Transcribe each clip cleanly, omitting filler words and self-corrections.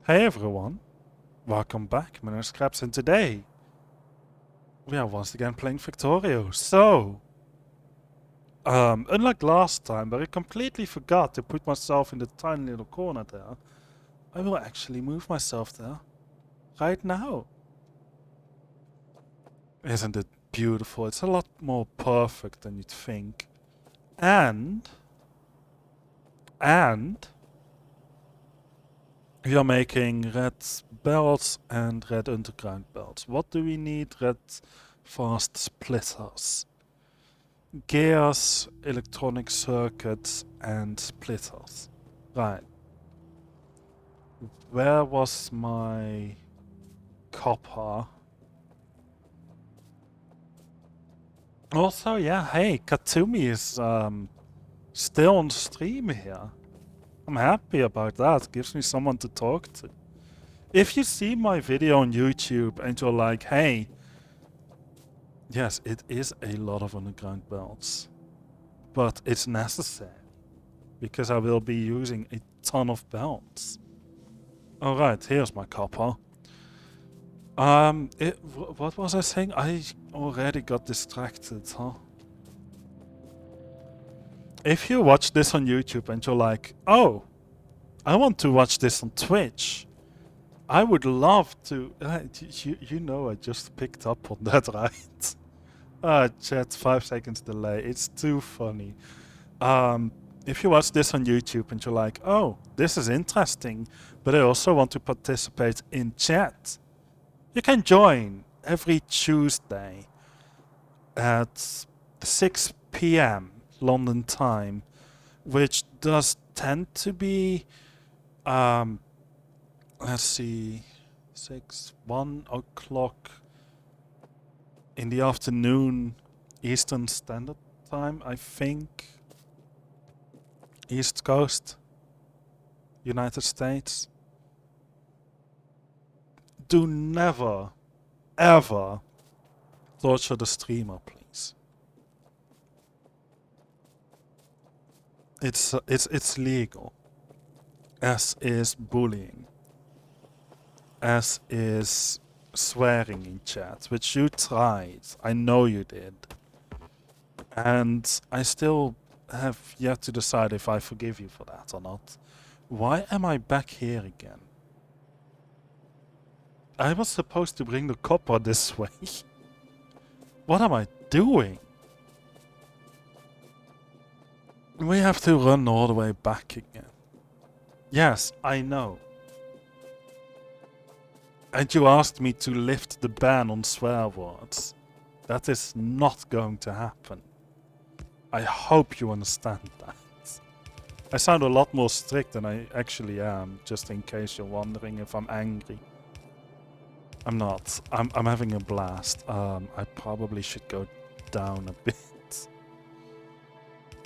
Hey everyone, welcome back, my name is Krebs, and today we are once again playing Factorio. Unlike last time, where I completely forgot to put myself in the tiny little corner there, I will actually move myself there right now. Isn't it beautiful? It's a lot more perfect than you'd think. And, and, we are making red belts and red underground belts. What do we need? Red fast splitters. Gears, electronic circuits, and splitters. Right. Where was my copper? Also, yeah, hey, Katumi is still on stream here. I'm happy about that. Gives me someone to talk to. If you see my video on YouTube and you're like, hey, yes, it is a lot of underground belts, but it's necessary because I will be using a ton of belts. Alright, here's my copper. What was I saying? I already got distracted, huh? If you watch this on YouTube and you're like, oh, I want to watch this on Twitch, I would love to. You know, I just picked up on that, right? Chat, 5 seconds delay. It's too funny. If you watch this on YouTube and you're like, oh, this is interesting, but I also want to participate in chat, you can join every Tuesday at 6 p.m. London time, which does tend to be, let's see, 1 o'clock in the afternoon Eastern Standard Time, I think. East Coast, United States. Do never, ever torture the streamer, please. It's legal. As is bullying. As is swearing in chat, which you tried. I know you did. And I still have yet to decide if I forgive you for that or not. Why am I back here again? I was supposed to bring the copper this way. What am I doing? We have to run all the way back again. Yes, I know. And you asked me to lift the ban on swear words. That is not going to happen. I hope you understand that. I sound a lot more strict than I actually am, just in case you're wondering if I'm angry. I'm not. I'm having a blast. I probably should go down a bit.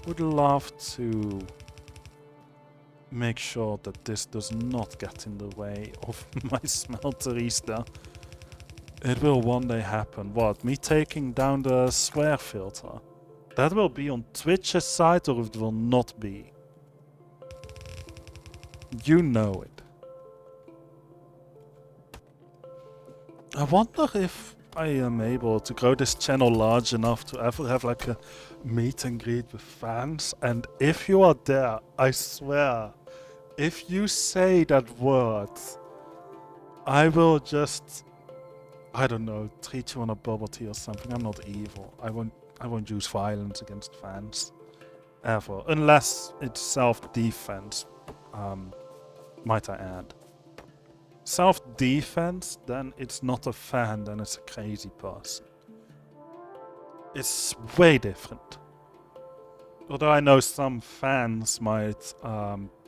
Would love to make sure that this does not get in the way of my smelterista. It will one day happen. What? Me taking down the swear filter? That will be on Twitch's side or it will not be. You know it. I wonder if I am able to grow this channel large enough to ever have like a meet and greet with fans. And if you are there, I swear, if you say that word, I will just, I don't know, treat you on a bubble tea or something. I'm not evil. I won't use violence against fans. Ever. Unless it's self-defense, might I add. Self-defense, then it's not a fan, then it's a crazy person. It's way different. Although I know some fans might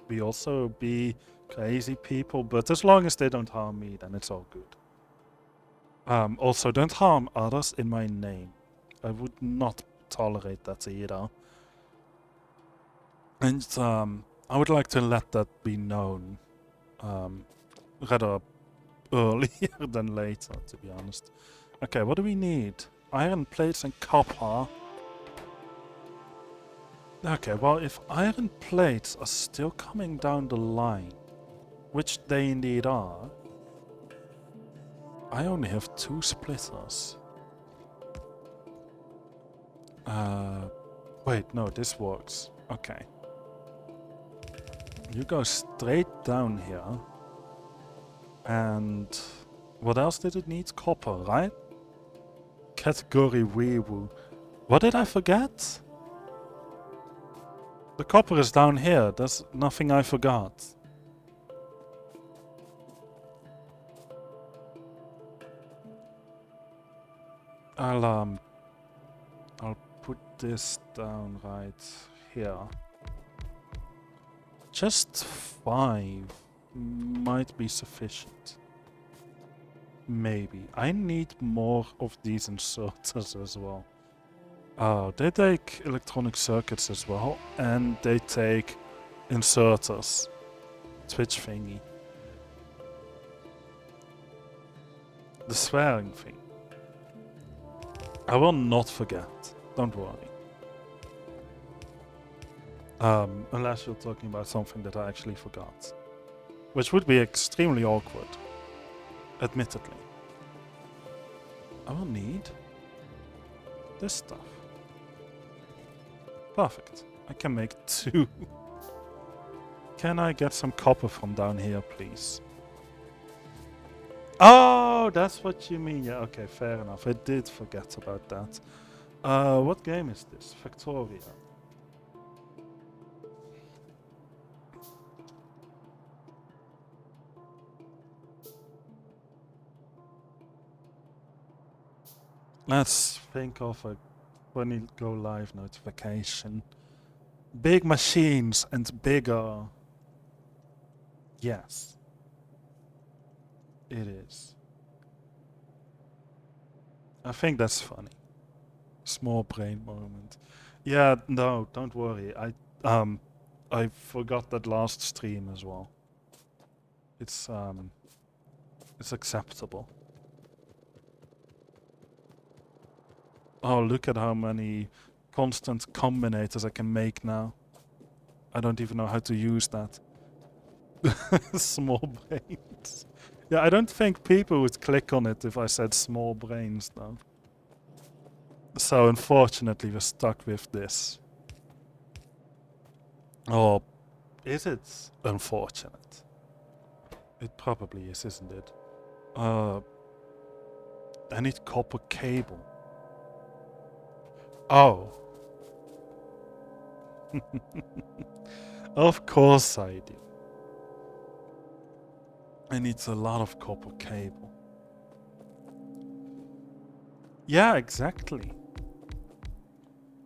be crazy people, but as long as they don't harm me, then it's all good. Also, don't harm others in my name. I would not tolerate that either. And I would like to let that be known rather earlier than later, to be honest. Okay, what do we need? Iron plates and copper. Okay, well, if iron plates are still coming down the line, which they indeed are, I only have 2 splitters. Wait, no, this works. Okay. You go straight down here. And what else did it need? Copper, right? Category Weewu. What did I forget? The copper is down here. There's nothing I forgot. I'll put this down right here. Just 5 might be sufficient. Maybe. I need more of these inserters as well. Oh, they take electronic circuits as well, and they take inserters. Twitch thingy. The swearing thing. I will not forget. Don't worry. Unless you're talking about something that I actually forgot. Which would be extremely awkward. Admittedly. I will need this stuff. Perfect. I can make 2. Can I get some copper from down here, please? Oh, that's what you mean. Yeah, okay, fair enough. I did forget about that. What game is this? Factorio. Let's think of a when you go live notification. Big machines and bigger. Yes. It is. I think that's funny. Small brain moment. Yeah, no, don't worry. I forgot that last stream as well. It's acceptable. Oh, look at how many constant combinators I can make now. I don't even know how to use that. Small brains. Yeah, I don't think people would click on it if I said small brains, though. So, unfortunately, we're stuck with this. Or is it unfortunate? It probably is, isn't it? I need copper cable. Oh. Of course I do. I need a lot of copper cable. Yeah, exactly.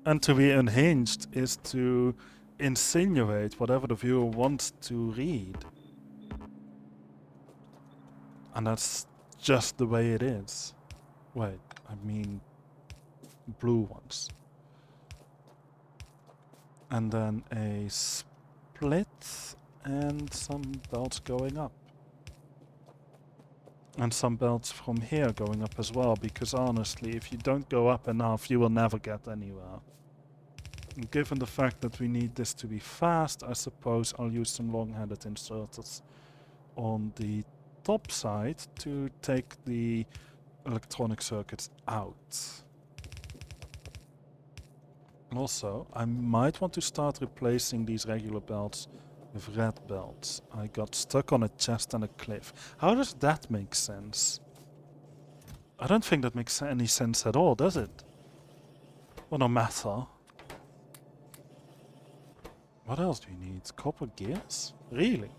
And to be unhinged is to insinuate whatever the viewer wants to read. And that's just the way it is. Wait, I mean blue ones. And then a split and some belts going up. And some belts from here going up as well, because honestly, if you don't go up enough, you will never get anywhere. And given the fact that we need this to be fast, I suppose I'll use some long-handed inserters on the top side to take the electronic circuits out. Also, I might want to start replacing these regular belts with red belts. I got stuck on a chest and a cliff. How does that make sense? I don't think that makes any sense at all, does it? Well, no matter. What else do you need? Copper gears? Really?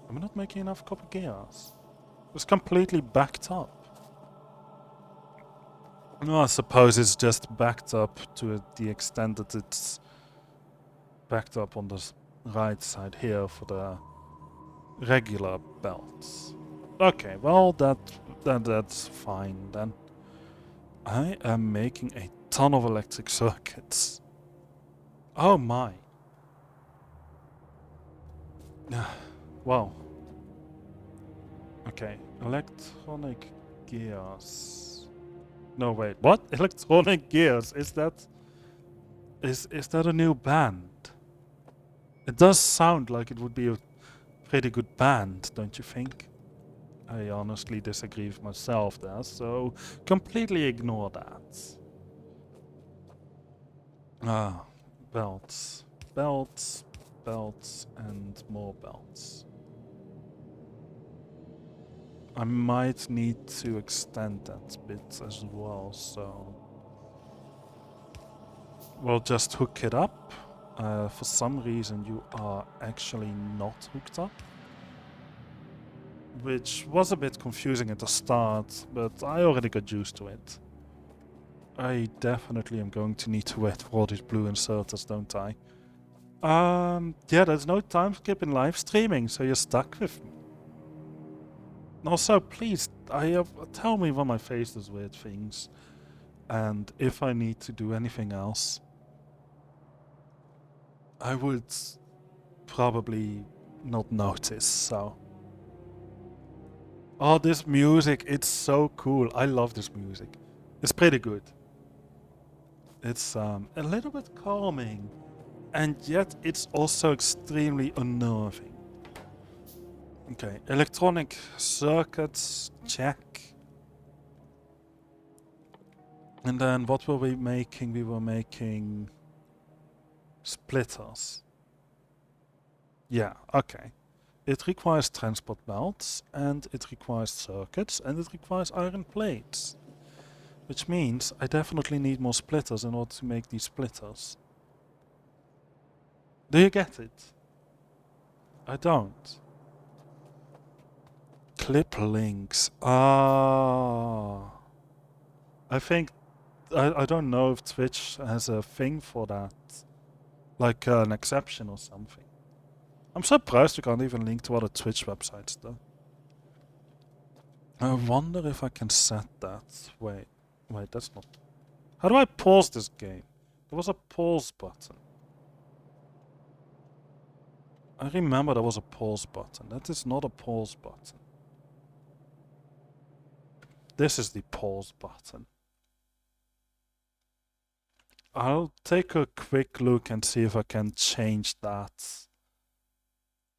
Am I not making enough copper gears? It was completely backed up. No, I suppose it's just backed up to the extent that it's backed up on the right side here for the regular belts. Okay, well that's fine then. I am making a ton of electric circuits. Oh my. Wow. Okay, electronic gears. No, wait, what? Electronic gears? Is that a new band? It does sound like it would be a pretty good band, don't you think? I honestly disagree with myself there, so completely ignore that. Ah, belts. Belts, belts, and more belts. I might need to extend that bit as well, so we'll just hook it up. For some reason you are actually not hooked up, which was a bit confusing at the start, but I already got used to it. I definitely am going to need to wait for all these blue inserters, don't I? Yeah, there's no time skip in live streaming, so you're stuck with me. Also, please, tell me when my face does weird things, and if I need to do anything else. I would probably not notice, so. Oh, this music, it's so cool. I love this music. It's pretty good. It's a little bit calming, and yet it's also extremely unnerving. Okay, electronic circuits, check. And then what were we making? We were making splitters. Yeah, okay. It requires transport belts, and it requires circuits, and it requires iron plates. Which means I definitely need more splitters in order to make these splitters. Do you get it? I don't. Clip links. Ah. I think... I don't know if Twitch has a thing for that. Like an exception or something. I'm surprised you can't even link to other Twitch websites though. I wonder if I can set that. Wait, that's not... How do I pause this game? There was a pause button. I remember there was a pause button. That is not a pause button. This is the pause button. I'll take a quick look and see if I can change that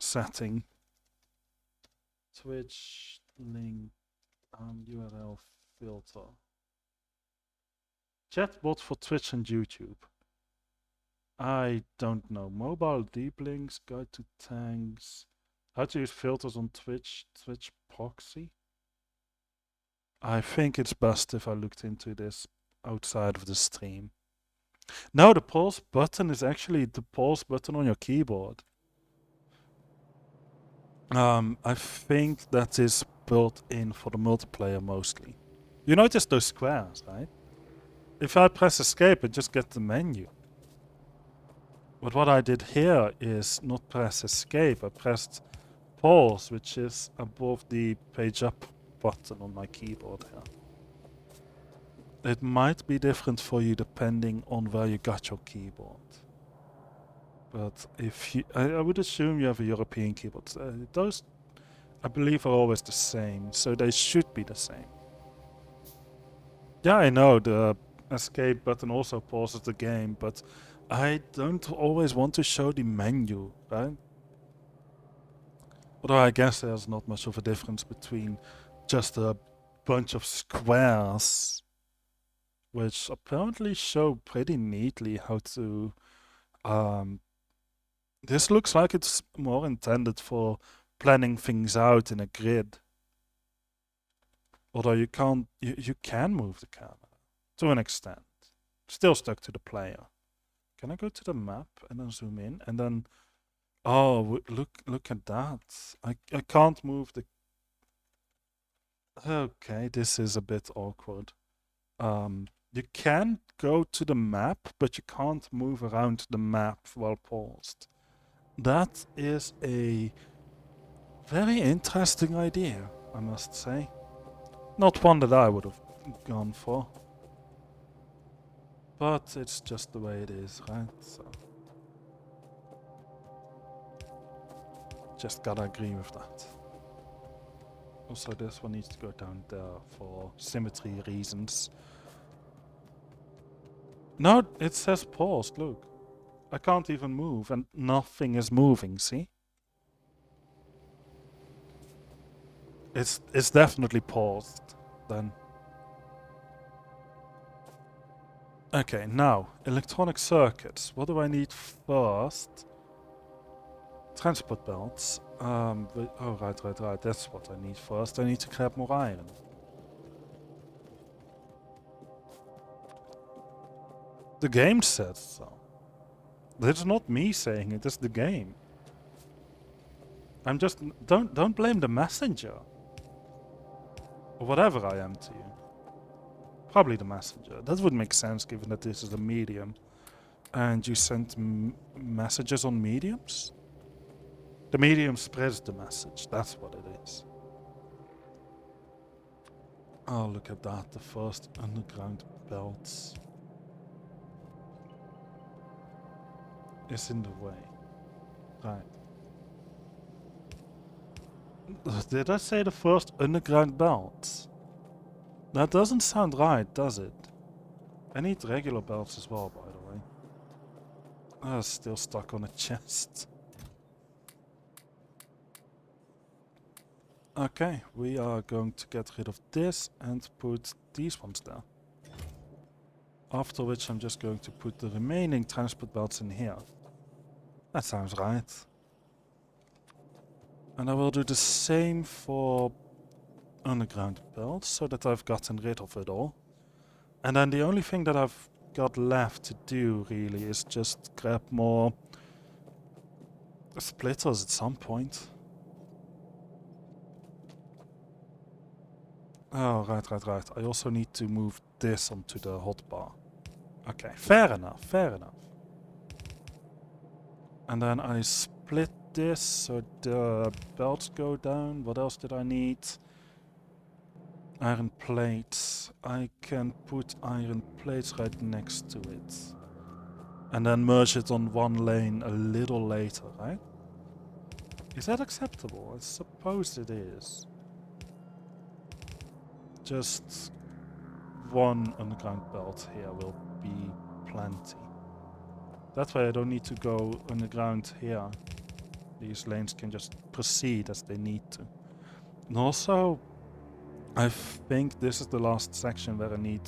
setting. Twitch link URL filter. Chatbot for Twitch and YouTube. I don't know. Mobile deep links, guide to tanks. How to use filters on Twitch, Twitch proxy. I think it's best if I looked into this outside of the stream. No, the pause button is actually the pause button on your keyboard. I think that is built in for the multiplayer mostly. You notice those squares, right? If I press escape, I just get the menu. But what I did here is not press escape, I pressed pause, which is above the page up button on my keyboard here. It might be different for you depending on where you got your keyboard. But if you, I would assume you have a European keyboard. Those, I believe, are always the same, so they should be the same. Yeah, I know the escape button also pauses the game, but I don't always want to show the menu, right? Although I guess there's not much of a difference between just a bunch of squares, which apparently show pretty neatly how to... This looks like it's more intended for planning things out in a grid. Although you can't, you can move the camera to an extent. Still stuck to the player. Can I go to the map and then zoom in and then... Oh, look at that. I can't move the... Okay, this is a bit awkward. You can go to the map, but you can't move around the map while paused. That is a very interesting idea, I must say. Not one that I would have gone for. But it's just the way it is, right? So just gotta agree with that. Also, this one needs to go down there for symmetry reasons. No, it says paused, look. I can't even move and nothing is moving, see? It's definitely paused then. Okay, now electronic circuits. What do I need first? Transport belts. Oh, right. That's what I need first. I need to grab more iron. The game says so. It's not me saying it. It's the game. I'm just don't blame the messenger. Or whatever I am to you. Probably the messenger. That would make sense given that this is a medium. And you send messages on mediums? The medium spreads the message. That's what it is. Oh, look at that. The first underground belts is in the way. Right. Did I say the first underground belts? That doesn't sound right, does it? I need regular belts as well, by the way. Oh, still stuck on a chest. Okay, we are going to get rid of this and put these ones there. After which I'm just going to put the remaining transport belts in here. That sounds right. And I will do the same for underground belts so that I've gotten rid of it all. And then the only thing that I've got left to do really is just grab more splitters at some point. Oh, right. I also need to move this onto the hotbar. Okay, fair enough. And then I split this so the belts go down. What else did I need? Iron plates. I can put iron plates right next to it. And then merge it on one lane a little later, right? Is that acceptable? I suppose it is. Just one underground belt here will be plenty. That way I don't need to go underground here. These lanes can just proceed as they need to. And also, I think this is the last section where I need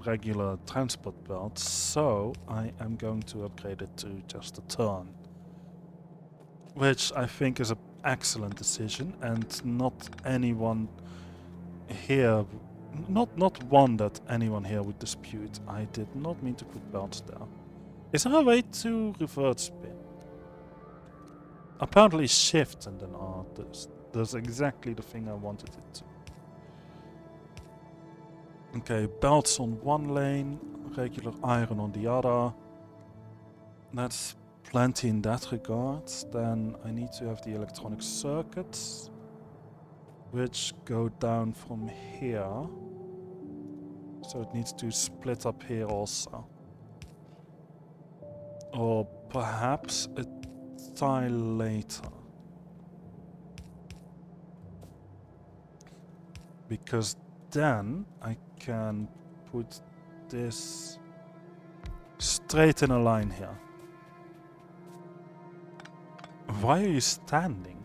regular transport belts, so I am going to upgrade it to just a turn. Which I think is an excellent decision, and not anyone here, not one that anyone here would dispute. I did not mean to put belts there. Is there a way to reverse spin? Apparently shift and then R does exactly the thing I wanted it to. Okay, belts on one lane, regular iron on the other. That's plenty in that regard. Then I need to have the electronic circuits, which go down from here. So it needs to split up here also. Or perhaps a tile later. Because then I can put this straight in a line here. Why are you standing?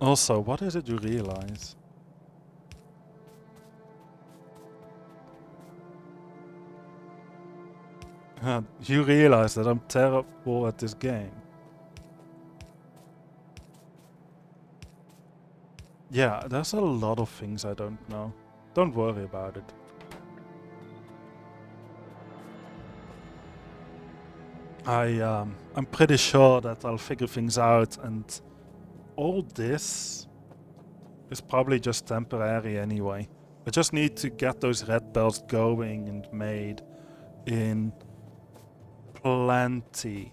Also, what is it you realize? You realize that I'm terrible at this game. Yeah, there's a lot of things I don't know. Don't worry about it. I'm pretty sure that I'll figure things out, and all this is probably just temporary anyway. I just need to get those red belts going and made in plenty.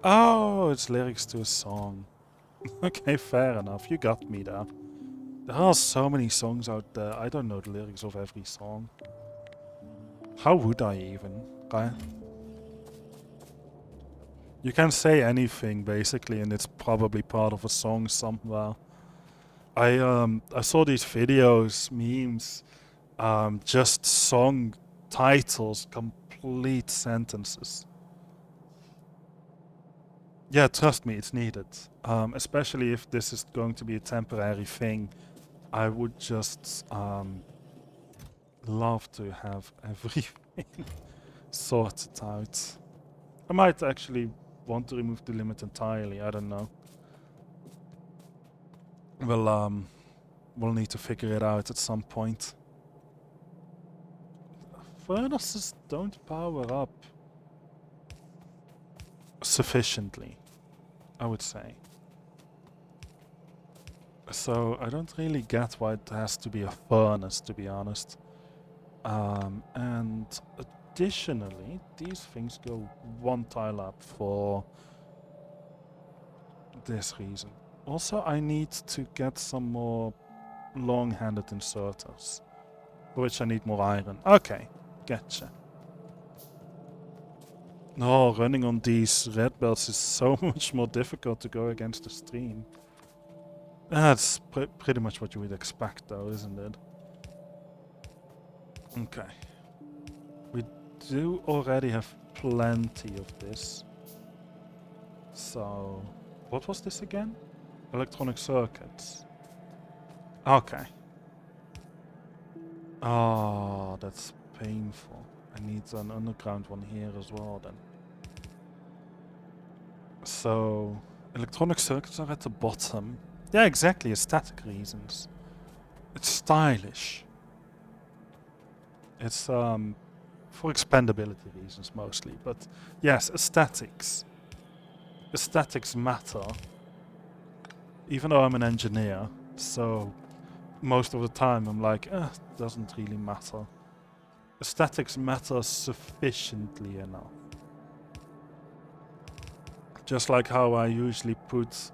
Oh, it's lyrics to a song. Okay, fair enough. You got me there. There are so many songs out there. I don't know the lyrics of every song. How would I even, right? You can say anything, basically, and it's probably part of a song somewhere. I saw these videos, memes, just song titles, complete sentences. Yeah, trust me, it's needed. Especially if this is going to be a temporary thing, I would just love to have everything sorted out. I might actually want to remove the limit entirely, I don't know. We'll need to figure it out at some point. Furnaces don't power up sufficiently, I would say. So I don't really get why it has to be a furnace, to be honest. And additionally, these things go one tile up for this reason. Also, I need to get some more long-handed inserters, for which I need more iron. Okay, gotcha. No, running on these red belts is so much more difficult to go against the stream. That's pretty much what you would expect though, isn't it? Okay. We do already have plenty of this. So, what was this again? Electronic circuits. Okay. Oh, that's painful. I need an underground one here as well then. So, electronic circuits are at the bottom. Yeah, exactly, aesthetic reasons. It's stylish. It's for expandability reasons mostly, but yes, aesthetics. Aesthetics matter. Even though I'm an engineer, so most of the time I'm like, it doesn't really matter. Aesthetics matter sufficiently enough. Just like how I usually put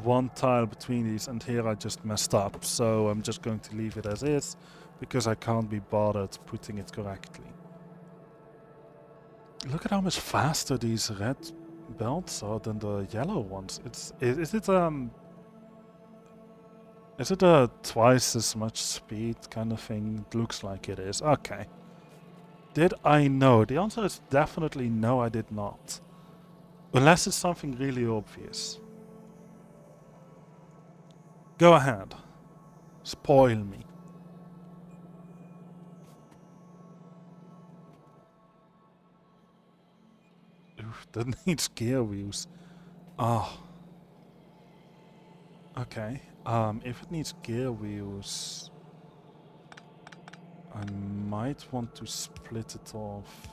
one tile between these, and here I just messed up, so I'm just going to leave it as is, because I can't be bothered putting it correctly. Look at how much faster these red belts are than the yellow ones. Is it a twice as much speed kind of thing? It looks like it is. Okay. Did I know? The answer is definitely no, I did not. Unless it's something really obvious. Go ahead. Spoil me. Oof, that needs gear wheels. Oh. Okay. If it needs gear wheels, I might want to split it off.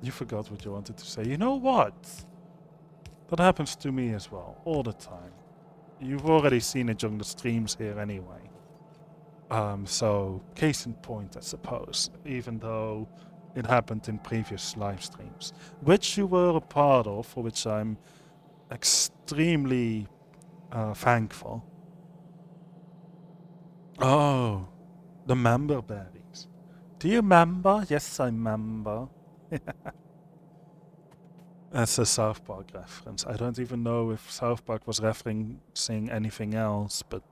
You forgot what you wanted to say. You know what? That happens to me as well, all the time. You've already seen it during the streams here anyway. So, case in point, I suppose, even though it happened in previous live streams, which you were a part of, for which I'm extremely thankful. Oh, the member berries. Do you remember? Yes, I remember. That's a South Park reference. I don't even know if South Park was referencing anything else, but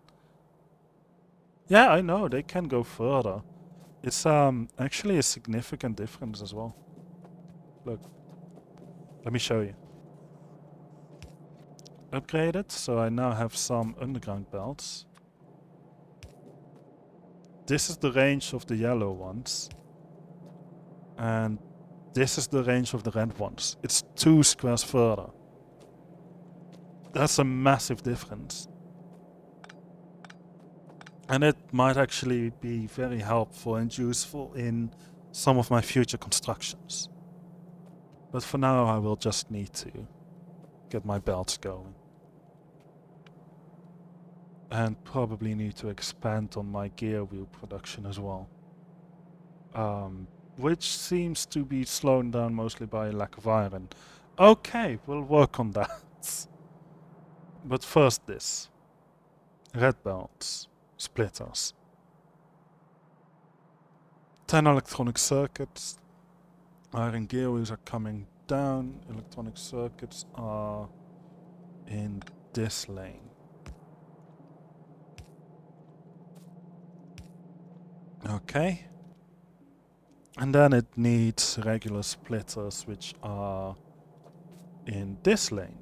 yeah, I know they can go further. It's actually a significant difference as well. Look, let me show you. Upgraded, so I now have some underground belts. This is the range of the yellow ones, and this is the range of the red ones. It's 2 squares further. That's a massive difference. And it might actually be very helpful and useful in some of my future constructions. But for now, I will just need to get my belts going. And probably need to expand on my gear wheel production as well. Which seems to be slowed down mostly by lack of iron. Okay, we'll work on that. But first this. Red belts. Splitters. 10 electronic circuits. Iron gear wheels are coming down. Electronic circuits are in this lane. Okay. And then it needs regular splitters, which are in this lane.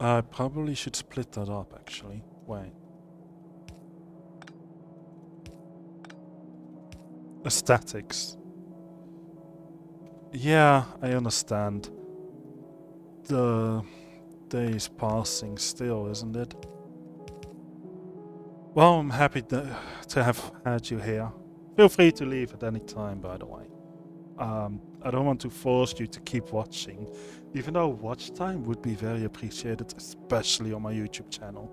I probably should split that up, actually. Wait. Aesthetics. Yeah, I understand. The day is passing still, isn't it? Well, I'm happy to have had you here. Feel free to leave at any time, by the way. I don't want to force you to keep watching, even though watch time would be very appreciated, especially on my YouTube channel.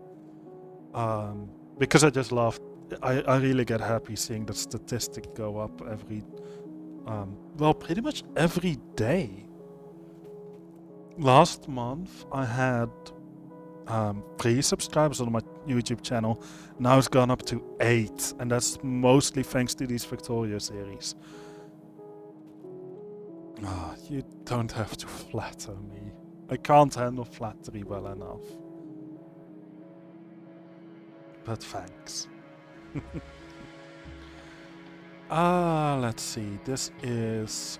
Because I just love, I really get happy seeing the statistic go up every, well, pretty much every day. Last month I had 3 subscribers on my YouTube channel. Now it's gone up to 8, and that's mostly thanks to these Factorio series. Ah, you don't have to flatter me. I can't handle flattery well enough. But thanks. Let's see. This is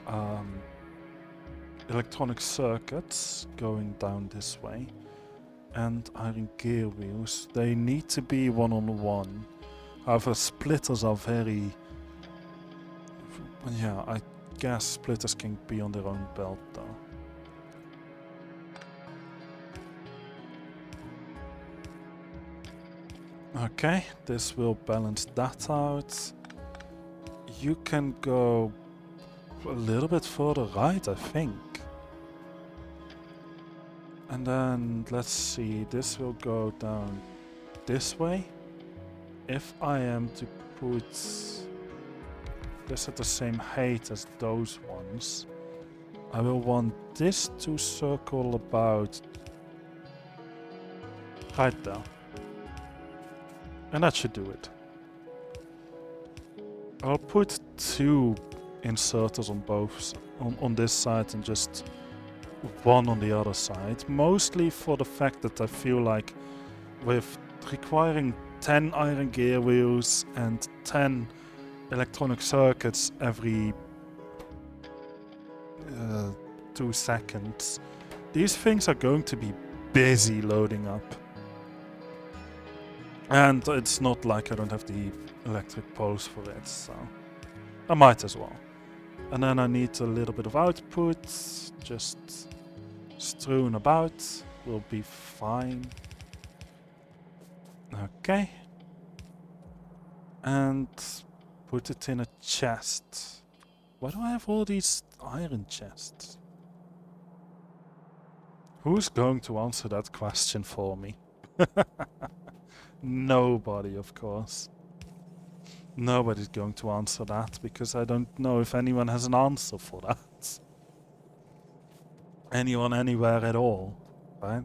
electronic circuits going down this way. And iron gear wheels. They need to be one-on-one. However, splitters are very... Yeah, I guess splitters can be on their own belt though. Okay, this will balance that out. You can go a little bit further right, I think. And then, let's see, this will go down this way. If I am to put this at the same height as those ones, I will want this to circle about right there. And that should do it. I'll put 2 inserters on both, on this side and just 1 on the other side. Mostly for the fact that I feel like with requiring 10 iron gear wheels and 10 electronic circuits every 2 seconds, these things are going to be busy loading up. And it's not like I don't have the electric poles for it, so I might as well. And then I need a little bit of output, just strewn about, will be fine. Okay. And put it in a chest. Why do I have all these iron chests? Who's going to answer that question for me? Nobody, of course. Nobody's going to answer that because I don't know if anyone has an answer for that. Anyone anywhere at all, right?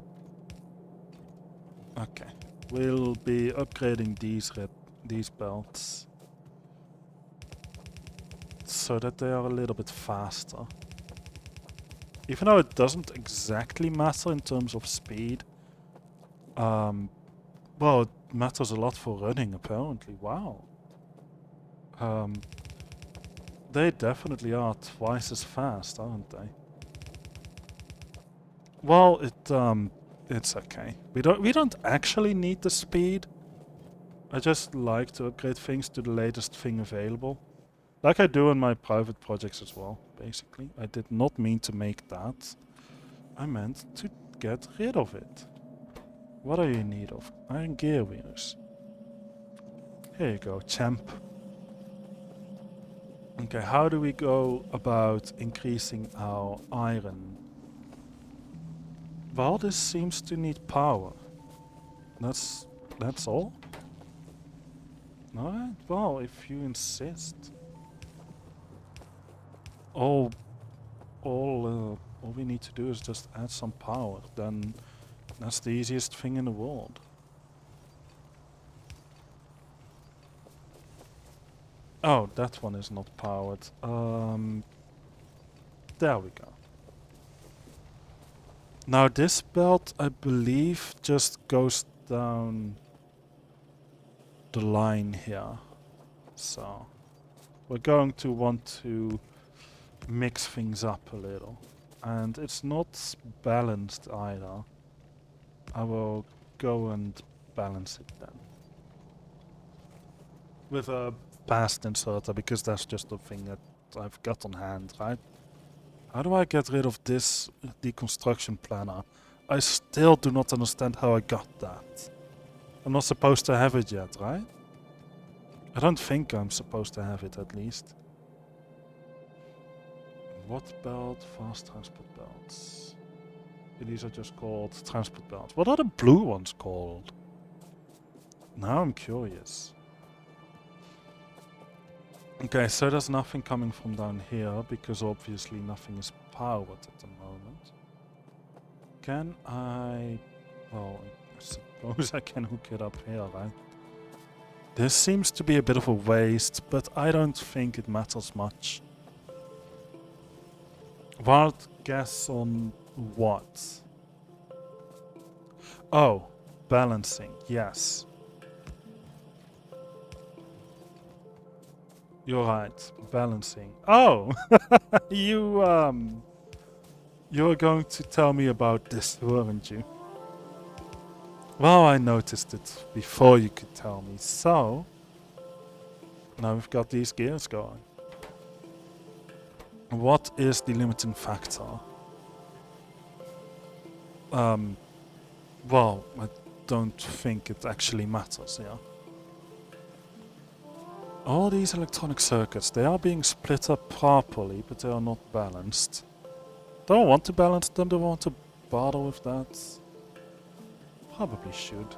Okay. We'll be upgrading these belts so that they are a little bit faster. Even though it doesn't exactly matter in terms of speed. Well, it matters a lot for running, apparently. Wow. They definitely are twice as fast, aren't they? Well, it's okay. We don't actually need the speed. I just like to upgrade things to the latest thing available. Like I do in my private projects as well, basically. I did not mean to make that. I meant to get rid of it. What are you in need of? Iron gear wheels. Here you go, champ. Okay, how do we go about increasing our iron? Well, this seems to need power. That's all? Alright, well, if you insist. All we need to do is just add some power, then that's the easiest thing in the world. Oh, that one is not powered. There we go. Now this belt, I believe, just goes down the line here. So we're going to want to mix things up a little. And it's not balanced either. I will go and balance it then. With a fast inserter, because that's just the thing that I've got on hand, right? How do I get rid of this deconstruction planner? I still do not understand how I got that. I'm not supposed to have it yet, right? I don't think I'm supposed to have it, at least. What belt? Fast transport belts. These are just called transport belts. What are the blue ones called? Now I'm curious. Okay, so there's nothing coming from down here, because obviously nothing is powered at the moment. Can I... Well, I suppose I can hook it up here, right? This seems to be a bit of a waste, but I don't think it matters much. Wild guess on what? Oh, balancing, yes. You're right, balancing. Oh! You were going to tell me about this, weren't you? Well, I noticed it before you could tell me, so... Now we've got these gears going. What is the limiting factor? Well, I don't think it actually matters, yeah. All these electronic circuits, they are being split up properly, but they are not balanced. Don't want to balance them, don't want to bother with that. Probably should.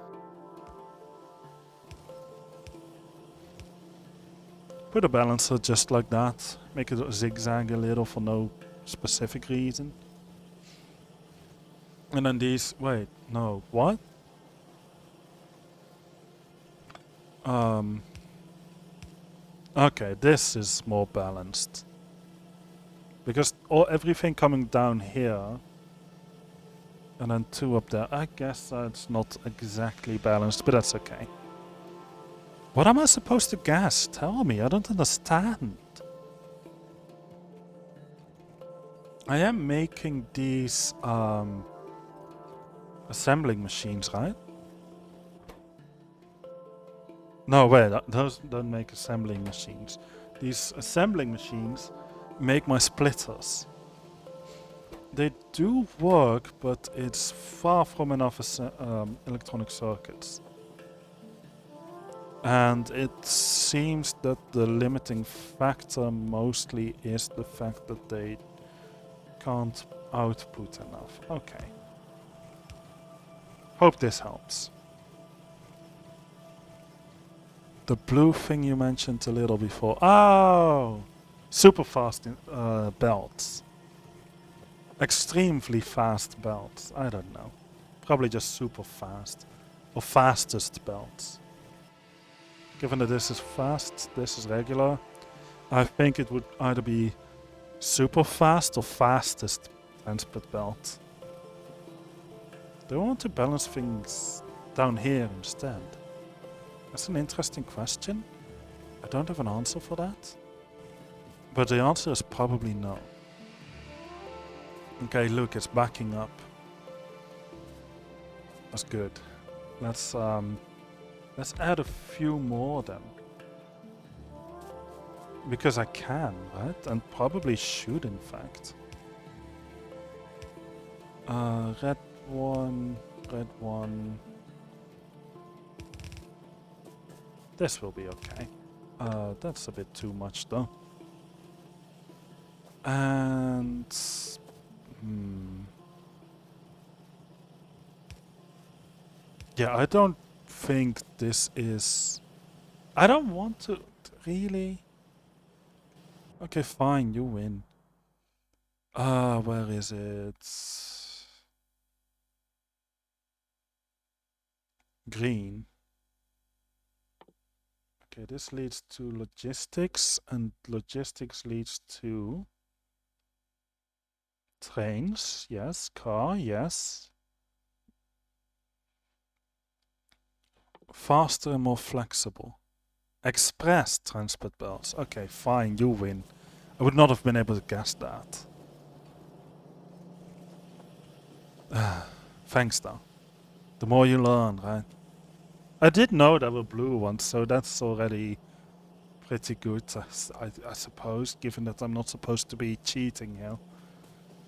Put a balancer just like that. Make it zigzag a little for no specific reason. And then these... Wait, no, what? Okay, this is more balanced. Because everything coming down here... And then two up there. I guess that's not exactly balanced, but that's okay. What am I supposed to gas? Tell me, I don't understand. I am making these assembling machines, right? No, wait, those don't make assembling machines. These assembling machines make my splitters. They do work, but it's far from enough electronic circuits. And it seems that the limiting factor mostly is the fact that they can't output enough. Okay. Hope this helps. The blue thing you mentioned a little before. Oh! Super fast belts. Extremely fast belts. I don't know. Probably just super fast. Or fastest belts. Given that this is fast, this is regular, I think it would either be super fast or fastest transport belt. Do I want to balance things down here instead? That's an interesting question. I don't have an answer for that. But the answer is probably no. Okay, look, it's backing up. That's good. Let's add a few more then. Because I can, right? And probably should, in fact. Red one, red one. This will be okay. That's a bit too much though. And... Yeah, I don't think this is... I don't want to... Really? Okay, fine, you win. Where is it? Green. Okay, this leads to logistics, and logistics leads to... Trains, yes. Car, yes. Faster and more flexible. Express transport belts. Okay, fine, you win. I would not have been able to guess that. Thanks though. The more you learn, right? I did know there were blue ones, so that's already pretty good, I suppose, given that I'm not supposed to be cheating here.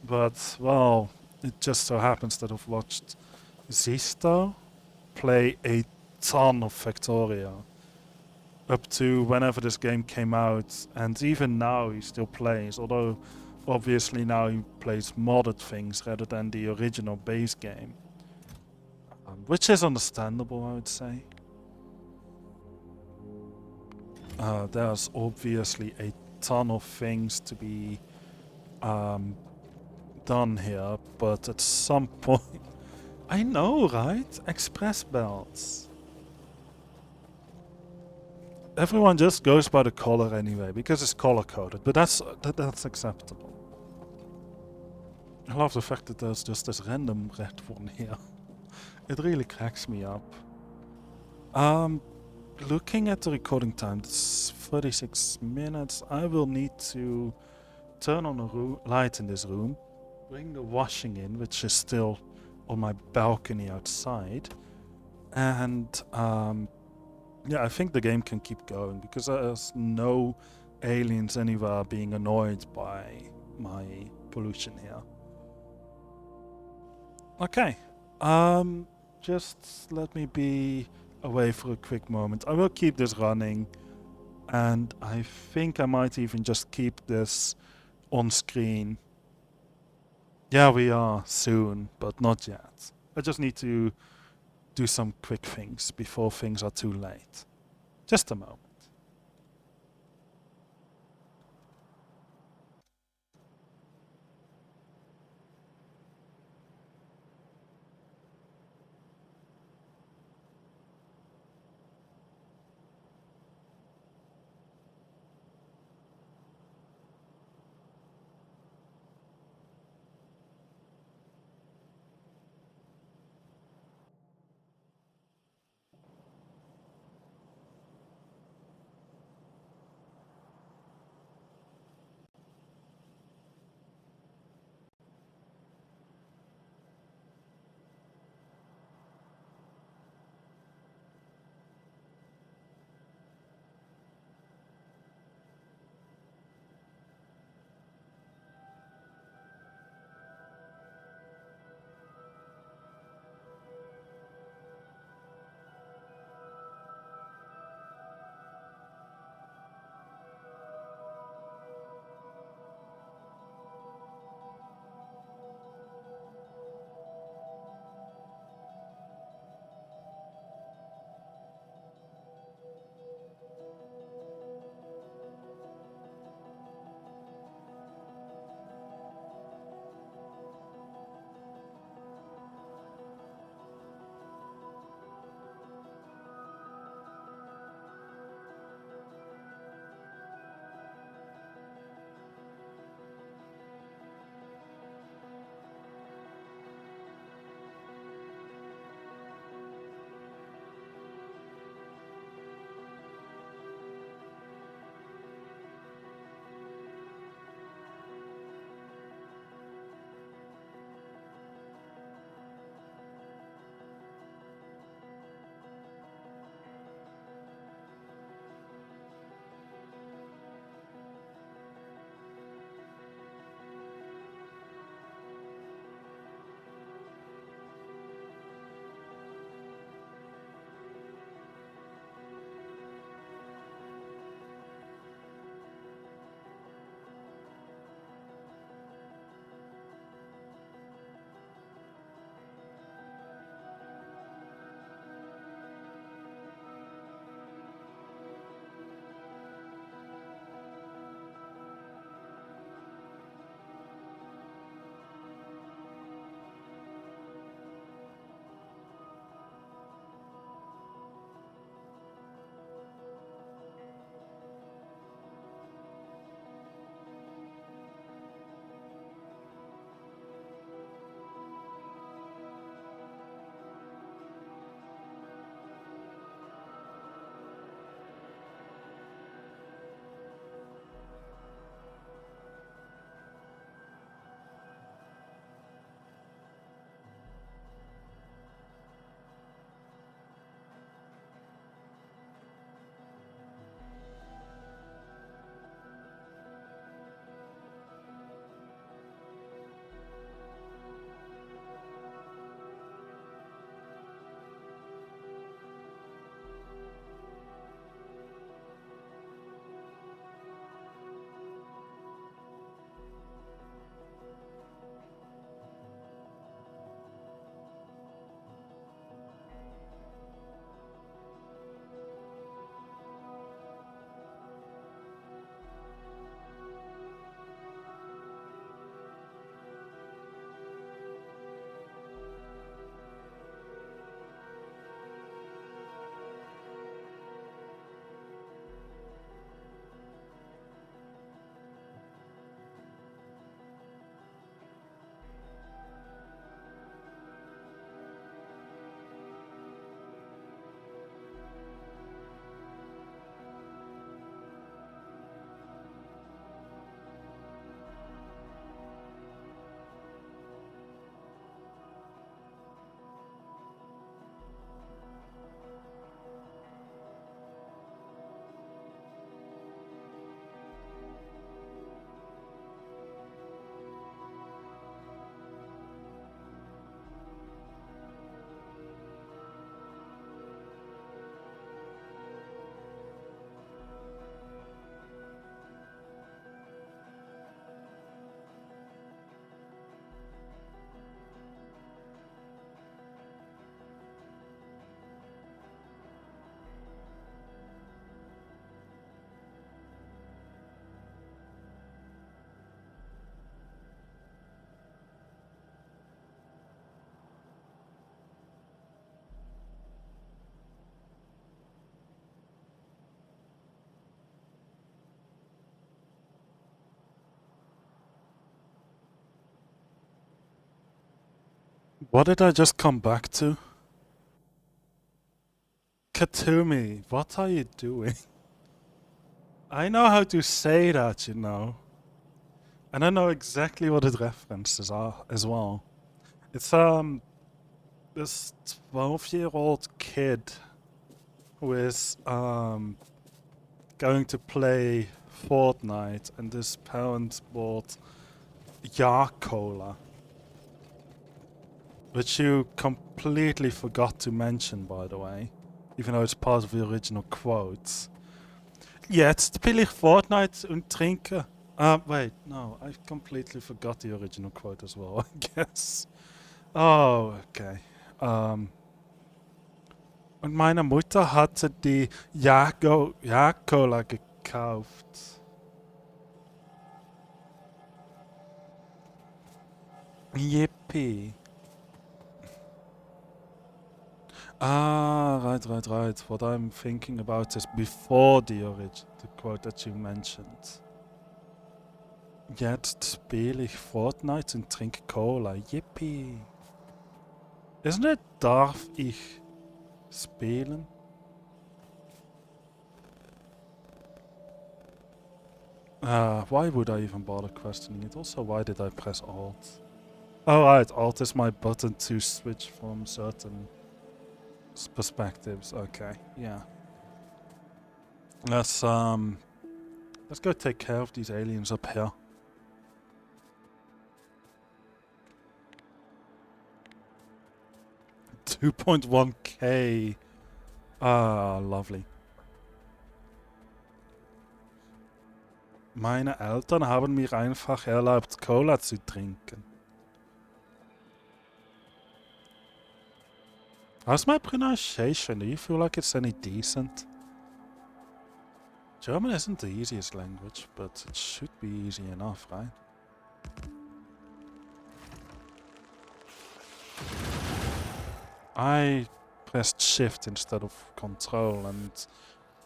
But, well, it just so happens that I've watched Zisto play a ton of Factorio up to whenever this game came out, and even now he still plays, although obviously now he plays modded things rather than the original base game, which is understandable, I would say. There's obviously a ton of things to be um, done here, but at some point, I know, right? Express belts. Everyone just goes by the color anyway, because it's color coded, but that's acceptable. I love the fact that there's just this random red one here. It really cracks me up. Um, Looking at the recording time, it's 36 minutes. I will need to turn on a light in this room, bring the washing in, which is still on my balcony outside, and yeah, I think the game can keep going because there's no aliens anywhere being annoyed by my pollution here. Okay, just let me be away for a quick moment. I will keep this running, and I think I might even just keep this on screen. Yeah, we are soon, but not yet. I just need to do some quick things before things are too late. Just a moment. What did I just come back to? Katumi, what are you doing? I know how to say that, you know. And I know exactly what its references are as well. It's this 12-year-old kid who is going to play Fortnite, and his parents bought Yak Cola, which you completely forgot to mention, by the way, even though it's part of the original quotes. Jetzt spiele ich Fortnite und trinke. Wait, no, I completely forgot the original quote as well, I guess. Oh, okay. Und meine Mutter hatte die Cola gekauft. Yippie. Ah, right. What I'm thinking about is before the quote that you mentioned. Jetzt spiele ich Fortnite und trinke Cola. Yippie. Isn't it darf ich spelen? Why would I even bother questioning it? Also, why did I press Alt? Oh, right, Alt is my button to switch from certain perspectives. Okay, yeah. Let's go take care of these aliens up here. 2.1k. Ah, lovely. Meine Eltern haben mir einfach erlaubt, Cola zu trinken. How's my pronunciation? Do you feel like it's any decent? German isn't the easiest language, but it should be easy enough, right? I pressed shift instead of control, and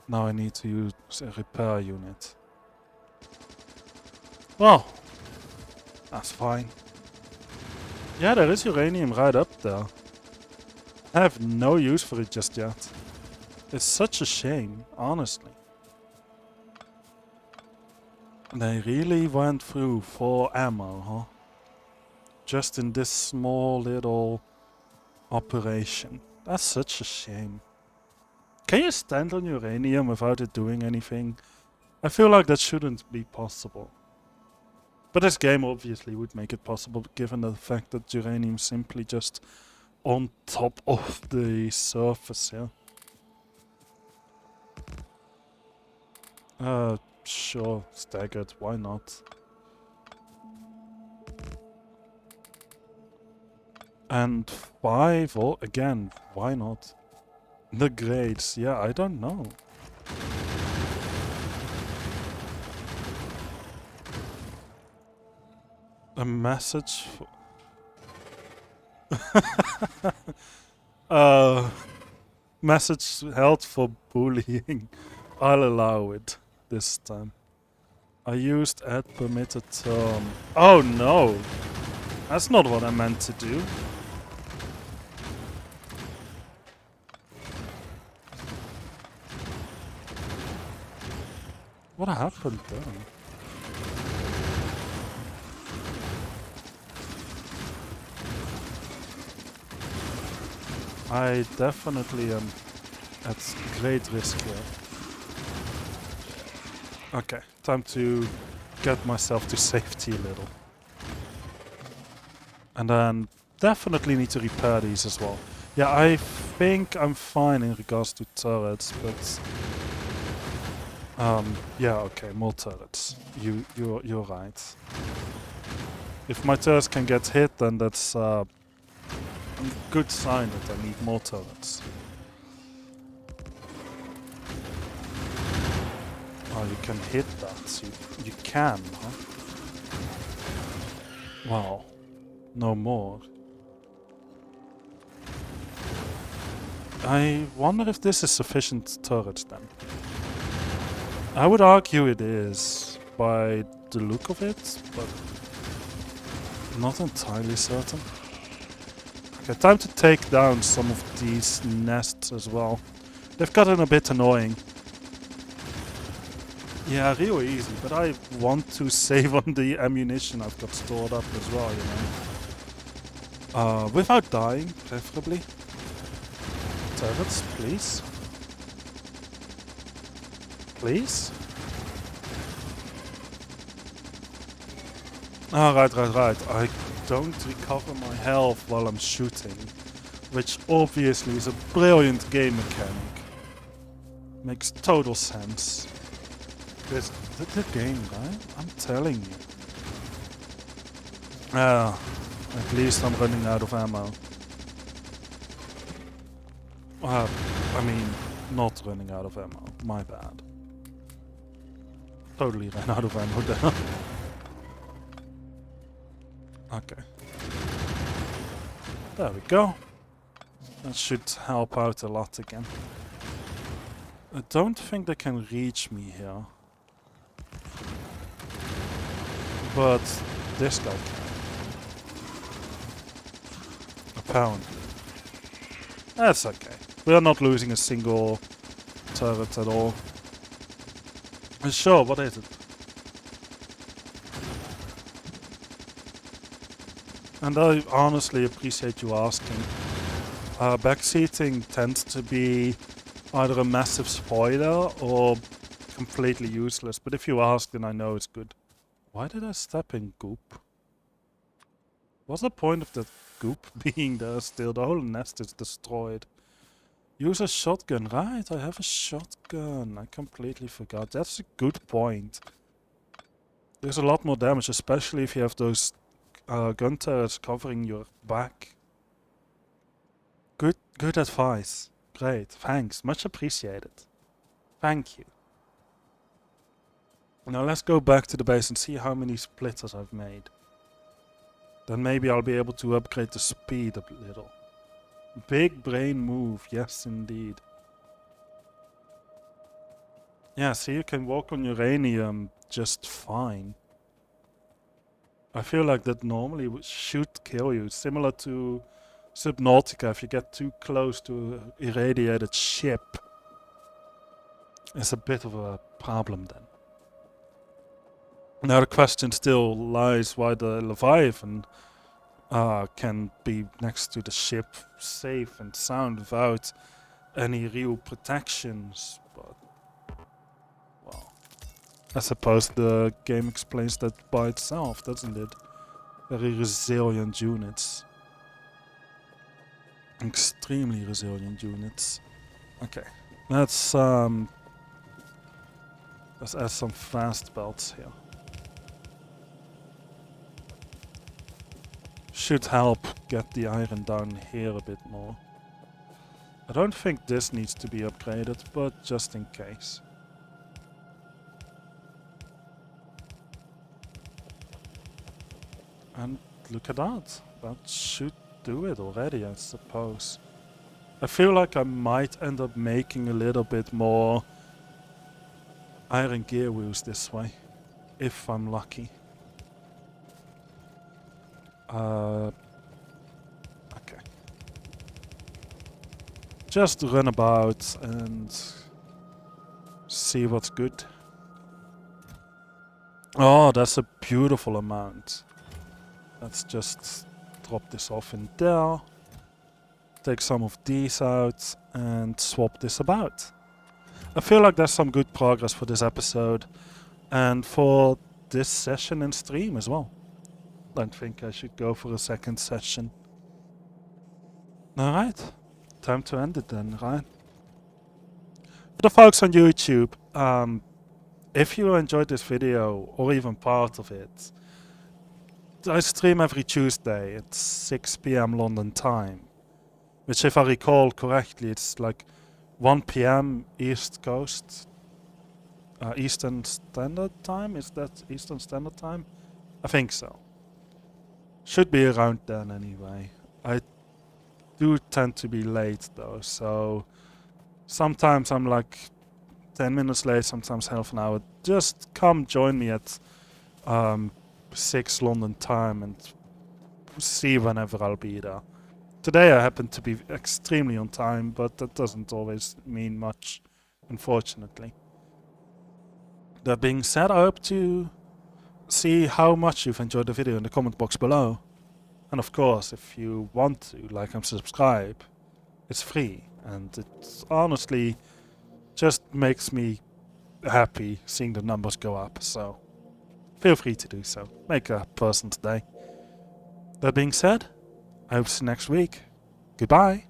now I need to use a repair unit. Well, that's fine. Yeah, there is uranium right up there. I have no use for it just yet. It's such a shame, honestly. They really went through 4 ammo, huh? Just in this small little operation. That's such a shame. Can you stand on uranium without it doing anything? I feel like that shouldn't be possible. But this game obviously would make it possible, given the fact that uranium's simply just on top of the surface, yeah? Sure, staggered, why not? And 5, or again, why not? The grades, yeah, I don't know. A message for... message held for bullying. I'll allow it this time. I used add permitted term. Oh no! That's not what I meant to do. What happened then? I definitely am at great risk here. Okay, time to get myself to safety a little. And then definitely need to repair these as well. Yeah, I think I'm fine in regards to turrets, but... yeah, okay, more turrets. You're right. If my turrets can get hit, then that's a good sign that I need more turrets. Oh, you can hit that. You can, huh? Wow. No more. I wonder if this is sufficient turrets then. I would argue it is, by the look of it, but not entirely certain. Okay, time to take down some of these nests as well. They've gotten a bit annoying. Yeah, real easy, but I want to save on the ammunition I've got stored up as well, you know. Without dying, preferably. Turrets, please. Please? Ah, right. I don't recover my health while I'm shooting, which obviously is a brilliant game mechanic. Makes total sense. This the game, right? I'm telling you. At least I'm running out of ammo. I mean, not running out of ammo. My bad. Totally ran out of ammo there. Okay. There we go. That should help out a lot again. I don't think they can reach me here. But this guy can. Apparently. That's okay. We are not losing a single turret at all. Sure, what is it? And I honestly appreciate you asking. Backseating tends to be either a massive spoiler or completely useless, but if you ask, then I know it's good. Why did I step in goop? What's the point of that goop being there still? The whole nest is destroyed. Use a shotgun. Right, I have a shotgun. I completely forgot. That's a good point. There's a lot more damage, especially if you have those gun turrets covering your back. Good advice. Great, thanks. Much appreciated. Thank you. Now let's go back to the base and see how many splitters I've made. Then maybe I'll be able to upgrade the speed a little. Big brain move, yes indeed. Yeah, see, you can walk on uranium just fine. I feel like that normally should kill you, similar to Subnautica. If you get too close to an irradiated ship, it's a bit of a problem then. Now the question still lies why the Leviathan can be next to the ship safe and sound without any real protections, but well, I suppose the game explains that by itself, doesn't it? Very resilient units. Extremely resilient units. Okay, let's add some fast belts here. Should help get the iron down here a bit more. I don't think this needs to be upgraded, but just in case. And look at that. That should do it already, I suppose. I feel like I might end up making a little bit more iron gear wheels this way, if I'm lucky. Okay. Just run about and see what's good. Oh, that's a beautiful amount. Let's just drop this off in there. Take some of these out and swap this about. I feel like there's some good progress for this episode and for this session and stream as well. I think I should go for a second session. Alright, time to end it then, right? For the folks on YouTube, if you enjoyed this video or even part of it, I stream every Tuesday at 6 PM London time, which if I recall correctly, it's like 1 PM East Coast, Eastern Standard Time? Is that Eastern Standard Time? I think so. Should be around then anyway. I do tend to be late though, so sometimes I'm like 10 minutes late, sometimes half an hour. Just come join me at 6 London time and see whenever I'll be there. Today I happen to be extremely on time, but that doesn't always mean much, unfortunately. That being said, I hope to see how much you've enjoyed the video in the comment box below. And of course, if you want to like and subscribe, it's free, and it honestly just makes me happy seeing the numbers go up, so feel free to do so. Make a person today. That being said, I hope to see you next week. Goodbye.